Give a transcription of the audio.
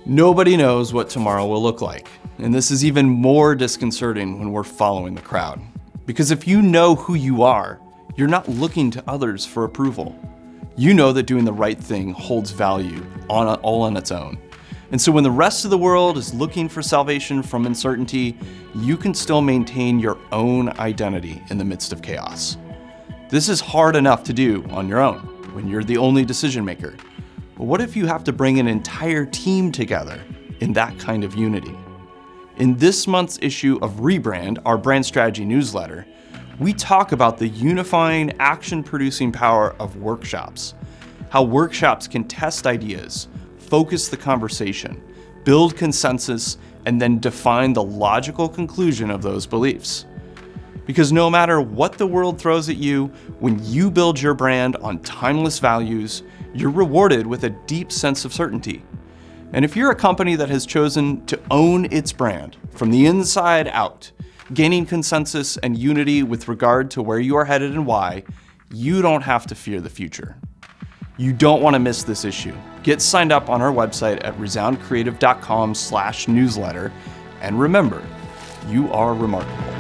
Nobody knows what tomorrow will look like, and this is even more disconcerting when we're following the crowd. Because if you know who you are, you're not looking to others for approval. You know that doing the right thing holds value all on its own. And so when the rest of the world is looking for salvation from uncertainty, you can still maintain your own identity in the midst of chaos. This is hard enough to do on your own when you're the only decision maker. But what if you have to bring an entire team together in that kind of unity? In this month's issue of Rebrand, our brand strategy newsletter, we talk about the unifying, action-producing power of workshops, how workshops can test ideas, focus the conversation, build consensus, and then define the logical conclusion of those beliefs. Because no matter what the world throws at you, when you build your brand on timeless values, you're rewarded with a deep sense of certainty. And if you're a company that has chosen to own its brand from the inside out, gaining consensus and unity with regard to where you are headed and why, you don't have to fear the future. You don't want to miss this issue. Get signed up on our website at resoundcreative.com/newsletter. And remember, you are remarkable.